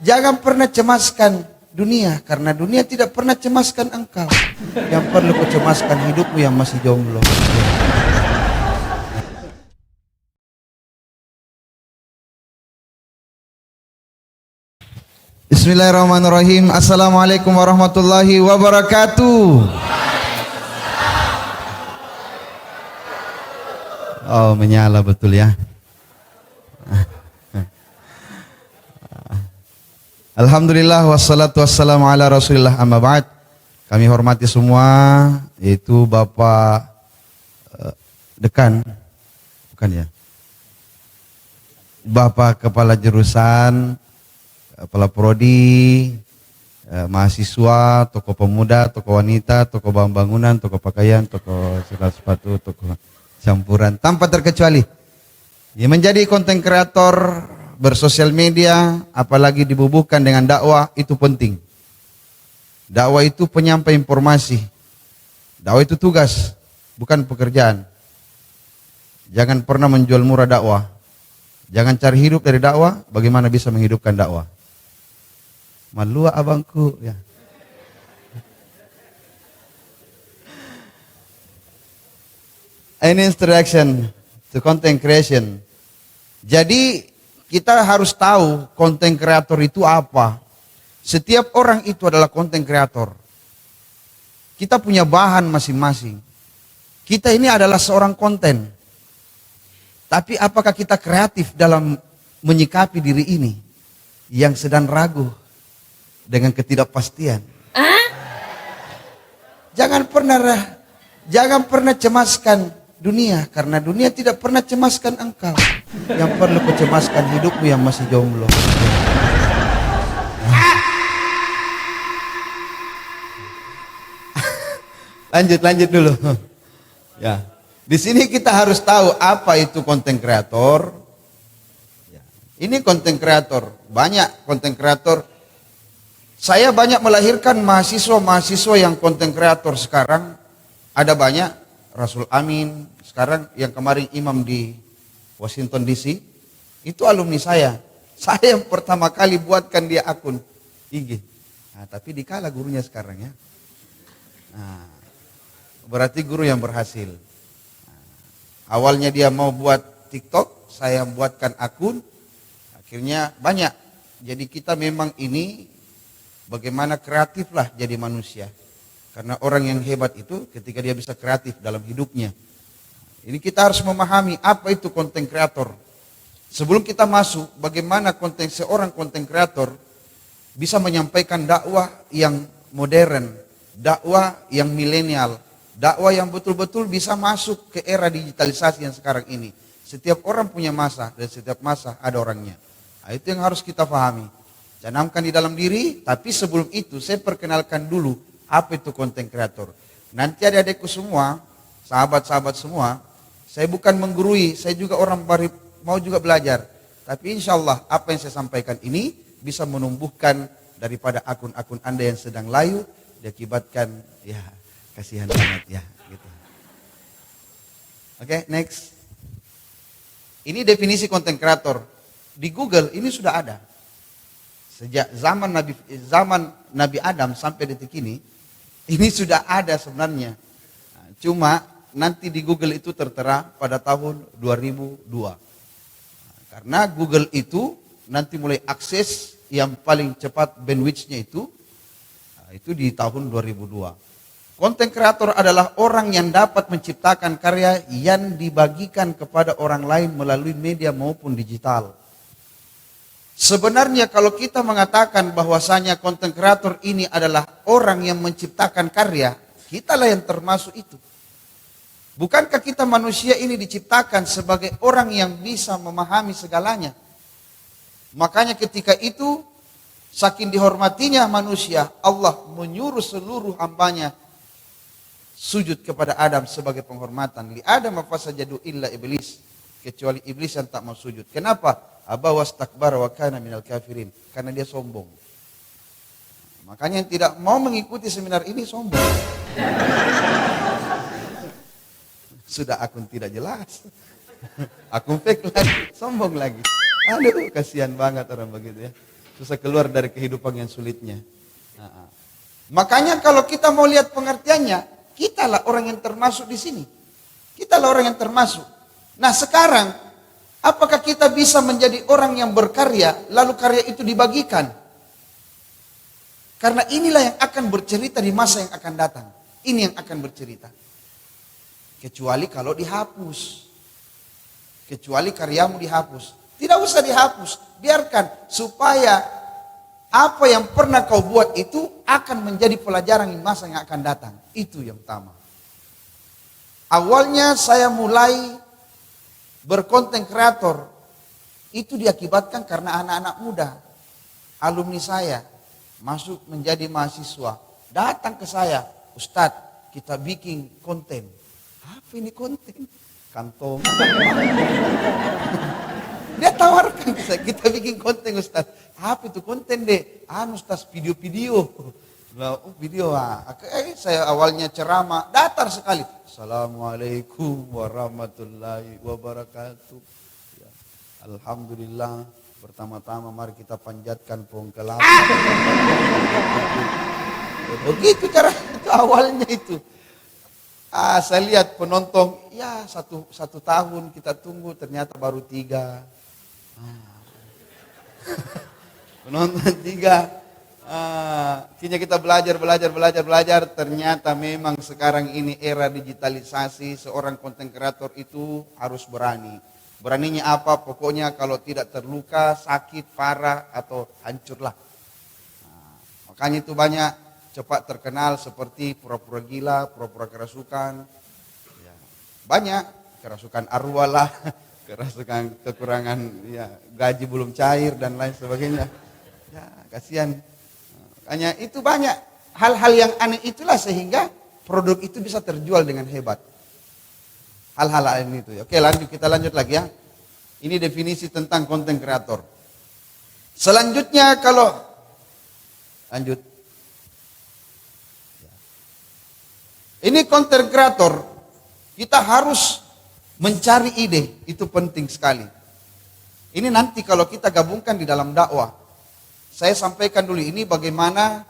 Jangan pernah cemaskan dunia, karena dunia tidak pernah cemaskan engkau. Yang perlu kau cemaskan hidupmu yang masih jomblo. Bismillahirrahmanirrahim. Assalamualaikum warahmatullahi wabarakatuh. Oh, menyala betul ya. Alhamdulillah wassalatu wassalamu ala rasulillah amma ba'd. Kami hormati semua, yaitu Bapak Dekan, bukan ya? Bapak Kepala Jurusan, Kepala Prodi, mahasiswa, toko pemuda, toko wanita, toko bangunan, toko pakaian, toko sepatu, toko campuran, tanpa terkecuali. Ya, menjadi konten kreator bersosial media, apalagi dibubuhkan dengan dakwah, itu penting. Dakwah itu penyampai informasi. Dakwah itu tugas, bukan pekerjaan. Jangan pernah menjual murah dakwah. Jangan cari hidup dari dakwah, bagaimana bisa menghidupkan dakwah. Malu abangku ya. An introduction to content creation. Jadi kita harus tahu konten kreator itu apa. Setiap orang itu adalah konten kreator. Kita punya bahan masing-masing. Kita ini adalah seorang konten. Tapi apakah kita kreatif dalam menyikapi diri ini yang sedang ragu dengan ketidakpastian? Jangan pernah cemaskan dunia, karena dunia tidak pernah cemaskan engkau. Yang perlu kau cemaskan hidupmu yang masih jomblo. Lanjut dulu. Ya, di sini kita harus tahu apa itu konten kreator. Ya, ini konten kreator, banyak konten kreator. Saya banyak melahirkan mahasiswa yang konten kreator sekarang. Ada banyak, Rasul Amin, sekarang yang kemarin imam di Washington DC, itu alumni saya. Saya yang pertama kali buatkan dia akun IG. Nah, tapi dikala gurunya sekarang ya. Nah, berarti guru yang berhasil. Nah, awalnya dia mau buat TikTok, saya buatkan akun, akhirnya banyak. Jadi kita memang ini bagaimana kreatiflah jadi manusia. Karena orang yang hebat itu ketika dia bisa kreatif dalam hidupnya. Ini kita harus memahami apa itu konten kreator. Sebelum kita masuk, bagaimana seorang konten kreator bisa menyampaikan dakwah yang modern, dakwah yang milenial, dakwah yang betul-betul bisa masuk ke era digitalisasi yang sekarang ini. Setiap orang punya masa dan setiap masa ada orangnya. Nah, itu yang harus kita pahami. Tanamkan di dalam diri, tapi sebelum itu saya perkenalkan dulu apa itu konten kreator. Nanti adik-adikku semua, sahabat-sahabat semua, saya bukan menggurui, saya juga orang baru mau juga belajar. Tapi insya Allah apa yang saya sampaikan ini bisa menumbuhkan daripada akun-akun Anda yang sedang layu, diakibatkan ya kasihan banget ya. Gitu. Oke, next. Ini definisi konten kreator. Di Google ini sudah ada. Sejak zaman Nabi Adam sampai detik ini sudah ada sebenarnya. Nah, cuma nanti di Google itu tertera pada tahun 2002. Nah, karena Google itu nanti mulai akses yang paling cepat bandwidth-nya itu di tahun 2002. Konten kreator adalah orang yang dapat menciptakan karya yang dibagikan kepada orang lain melalui media maupun digital. Sebenarnya kalau kita mengatakan bahwasanya konten kreator ini adalah orang yang menciptakan karya, kitalah yang termasuk itu. Bukankah kita manusia ini diciptakan sebagai orang yang bisa memahami segalanya? Makanya ketika itu, saking dihormatinya manusia, Allah menyuruh seluruh hambanya sujud kepada Adam sebagai penghormatan. Li Adam fasajadu illa iblis. Kecuali iblis yang tak mau sujud. Kenapa? Aba wastakbara wa kana minal kafirin. Karena dia sombong. Makanya yang tidak mau mengikuti seminar ini sombong. Sudah akun tidak jelas. Akun fake lagi, sombong lagi. Aduh, kasihan banget orang begitu ya. susah keluar dari kehidupan yang sulitnya. Makanya kalau kita mau lihat pengertiannya, kitalah orang yang termasuk di sini. Kitalah orang yang termasuk. Nah sekarang, apakah kita bisa menjadi orang yang berkarya, lalu karya itu dibagikan? Karena inilah yang akan bercerita di masa yang akan datang. Ini yang akan bercerita. Kecuali kalau dihapus. Kecuali karyamu dihapus. Tidak usah dihapus. Biarkan supaya apa yang pernah kau buat itu akan menjadi pelajaran di masa yang akan datang. Itu yang utama. Awalnya saya mulai berkonten kreator. Itu diakibatkan karena anak-anak muda. Alumni saya masuk menjadi mahasiswa. Datang ke saya, Ustadz kita bikin konten. Apa ini konten? Kantong. Dia tawarkan ke saya, kita bikin konten Ustaz. Apa itu konten deh? Ustaz video-video. Video saya awalnya ceramah, datar sekali. Assalamualaikum warahmatullahi wabarakatuh. Ya, Alhamdulillah. Pertama-tama mari kita panjatkan pohon kelapa. Begitu cara itu awalnya itu. Saya lihat penonton, ya satu tahun kita tunggu ternyata baru 3. Penonton 3. Kini kita belajar, ternyata memang sekarang ini era digitalisasi, seorang konten kreator itu harus berani. Beraninya apa? Pokoknya kalau tidak terluka, sakit, parah, atau hancurlah. Makanya itu banyak cepat terkenal seperti pura-pura gila, pura-pura kerasukan. Ya, banyak, kerasukan arwah lah, kerasukan kekurangan ya, gaji belum cair dan lain sebagainya. Ya, kasihan. Makanya itu banyak hal-hal yang aneh itulah sehingga produk itu bisa terjual dengan hebat. Hal-hal aneh itu. Oke, kita lanjut lagi ya. Ini definisi tentang konten kreator. Selanjutnya kalau lanjut. Ini konten kreator, kita harus mencari ide, itu penting sekali. Ini nanti kalau kita gabungkan di dalam dakwah, saya sampaikan dulu ini bagaimana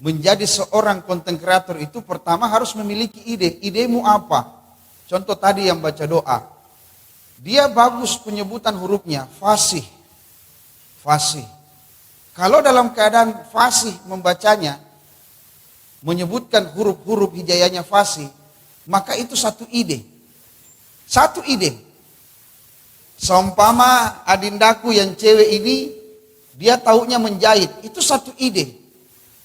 menjadi seorang konten kreator itu pertama harus memiliki ide. Idemu apa? Contoh tadi yang baca doa. Dia bagus penyebutan hurufnya, fasih. Fasih. Kalau dalam keadaan fasih membacanya, menyebutkan huruf-huruf hijayanya fasih, maka itu satu ide. Satu ide. Seumpama adindaku yang cewek ini, dia taunya menjahit, itu satu ide.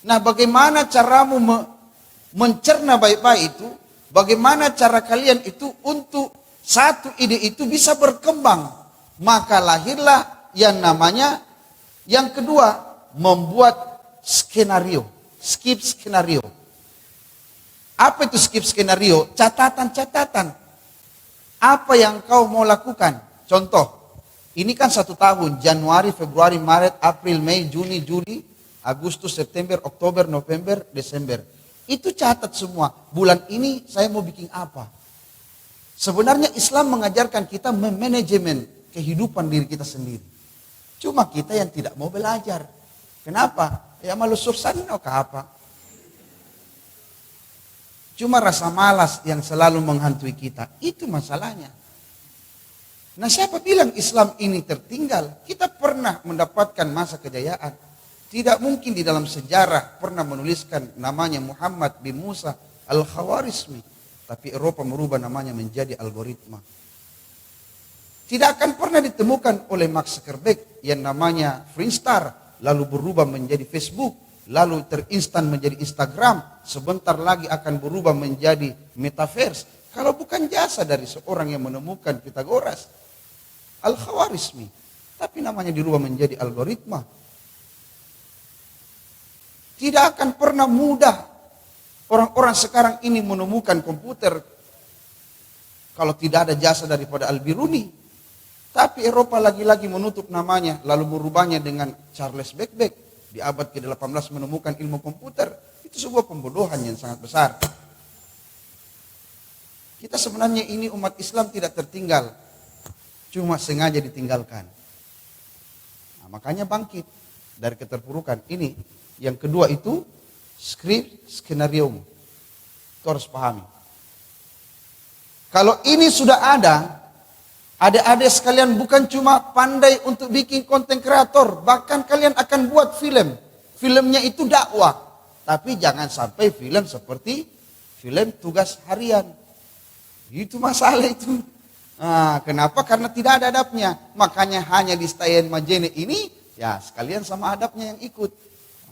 Nah bagaimana caramu mencerna baik-baik itu, bagaimana cara kalian itu untuk satu ide itu bisa berkembang. Maka lahirlah yang namanya, yang kedua, membuat skenario. Skip skenario. Apa itu skip skenario? Catatan-catatan. Apa yang kau mau lakukan? Contoh, ini kan 1 tahun. Januari, Februari, Maret, April, Mei, Juni, Juli, Agustus, September, Oktober, November, Desember. Itu catat semua. Bulan ini saya mau bikin apa? Sebenarnya Islam mengajarkan kita memanajemen kehidupan diri kita sendiri. Cuma kita yang tidak mau belajar. Kenapa? Ya malu sursan ke apa? Cuma rasa malas yang selalu menghantui kita. Itu masalahnya. Nah siapa bilang Islam ini tertinggal? Kita pernah mendapatkan masa kejayaan. Tidak mungkin di dalam sejarah pernah menuliskan namanya Muhammad bin Musa al-Khawarizmi. Tapi Eropa merubah namanya menjadi algoritma. Tidak akan pernah ditemukan oleh Mark Zuckerberg yang namanya Friendster, lalu berubah menjadi Facebook, lalu terinstan menjadi Instagram, sebentar lagi akan berubah menjadi Metaverse. Kalau bukan jasa dari seorang yang menemukan Pythagoras, Al-Khawarizmi, tapi namanya dirubah menjadi algoritma. Tidak akan pernah mudah orang-orang sekarang ini menemukan komputer kalau tidak ada jasa daripada Al-Biruni. Tapi Eropa lagi-lagi menutup namanya, lalu merubahnya dengan Charles Babbage. Di abad ke-18 menemukan ilmu komputer. Itu sebuah pembodohan yang sangat besar. Kita sebenarnya ini umat Islam tidak tertinggal. Cuma sengaja ditinggalkan. Nah, makanya bangkit. dari keterpurukan. Ini yang kedua itu skrip skenario. Itu harus pahami. Kalau ini sudah ada, adik-adik sekalian bukan cuma pandai untuk bikin konten kreator, bahkan kalian akan buat film. Filmnya itu dakwah, tapi jangan sampai film seperti film tugas harian. Itu masalah itu. Nah, kenapa? Karena tidak ada adabnya. Makanya hanya di Stayen Majene ini, ya sekalian sama adabnya yang ikut.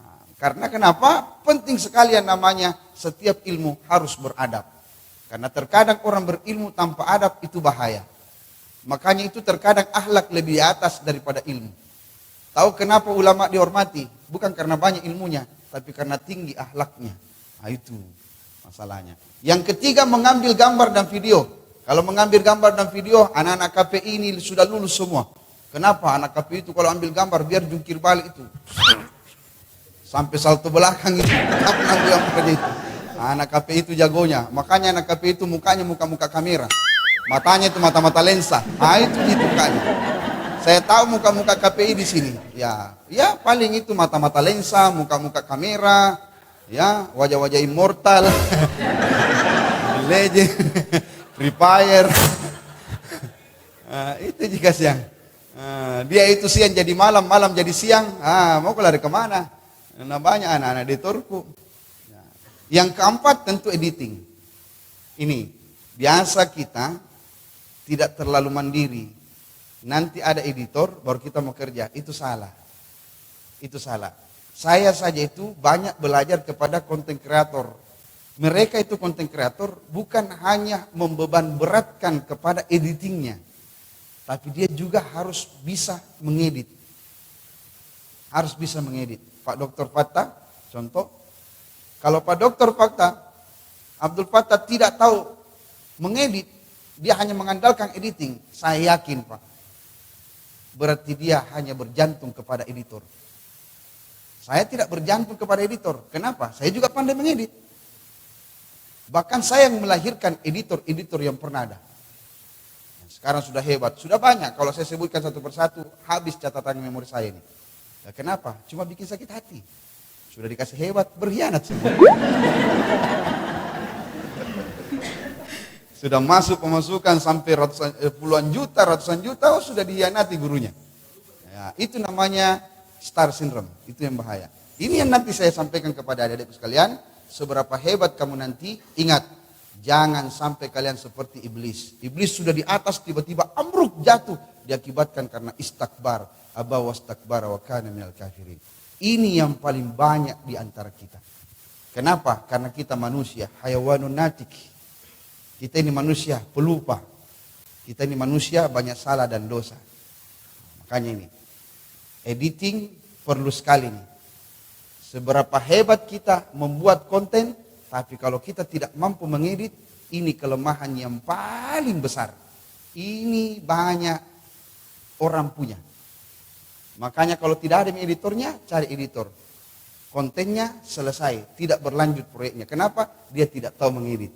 Nah, karena kenapa? Penting sekali yang namanya setiap ilmu harus beradab. Karena terkadang orang berilmu tanpa adab itu bahaya. Makanya itu terkadang akhlak lebih di atas daripada ilmu. Tahu kenapa ulama dihormati? Bukan karena banyak ilmunya, tapi karena tinggi akhlaknya. Nah, itu masalahnya. Yang ketiga, mengambil gambar dan video. Kalau mengambil gambar dan video, anak-anak KPI ini sudah lulus semua. Kenapa? Anak KPI itu kalau ambil gambar biar jungkir balik itu. Sampai salto belakang itu. Tetap ambil gambar itu. Anak KPI itu jagonya. Makanya anak KPI itu mukanya muka-muka kamera. Matanya itu mata-mata lensa. Nah, itu mukanya. Saya tahu muka-muka KPI di sini. Ya paling itu mata-mata lensa, muka-muka kamera, ya wajah-wajah immortal, legend, Free Fire. Itu jika siang. Dia itu siang jadi malam, malam jadi siang. Mau lari kemana? Nah, banyak anak-anak di Turku. Yang keempat tentu editing. Ini biasa kita tidak terlalu mandiri. Nanti ada editor baru kita mau kerja. Itu salah. Itu salah. Saya saja itu banyak belajar kepada konten kreator. Mereka itu konten kreator bukan hanya membeban beratkan kepada editingnya. Tapi dia juga harus bisa mengedit. Harus bisa mengedit. Pak Dr. Fattah, contoh. Kalau Pak Dr. Fattah, Abdul Fattah tidak tahu mengedit, dia hanya mengandalkan editing. Saya yakin Pak, berarti dia hanya berjantung kepada editor. Saya tidak berjantung kepada editor. Kenapa? Saya juga pandai mengedit. Bahkan saya yang melahirkan editor-editor yang pernah ada. Sekarang sudah hebat, sudah banyak. Kalau saya sebutkan satu persatu, habis catatan memori saya ini. Ya, kenapa? Cuma bikin sakit hati. Sudah dikasih hebat, berkhianat semua. Sudah masuk pemasukan sampai puluhan juta, ratusan juta, sudah dikhianati gurunya. Ya, itu namanya star syndrome, itu yang bahaya. Ini yang nanti saya sampaikan kepada adik-adikku sekalian, seberapa hebat kamu nanti, ingat, jangan sampai kalian seperti iblis. Iblis sudah di atas, tiba-tiba amruk jatuh, diakibatkan karena istakbar, aba wastakbara wa kana minal kafirin. Ini yang paling banyak di antara kita. Kenapa? Karena kita manusia, hayawanun natik. Kita ini manusia pelupa. Kita ini manusia banyak salah dan dosa. Makanya ini, editing perlu sekali nih. Seberapa hebat kita membuat konten, tapi kalau kita tidak mampu mengedit, ini kelemahan yang paling besar. Ini banyak orang punya. Makanya kalau tidak ada editornya, cari editor. Kontennya selesai, tidak berlanjut proyeknya. Kenapa? Dia tidak tahu mengedit.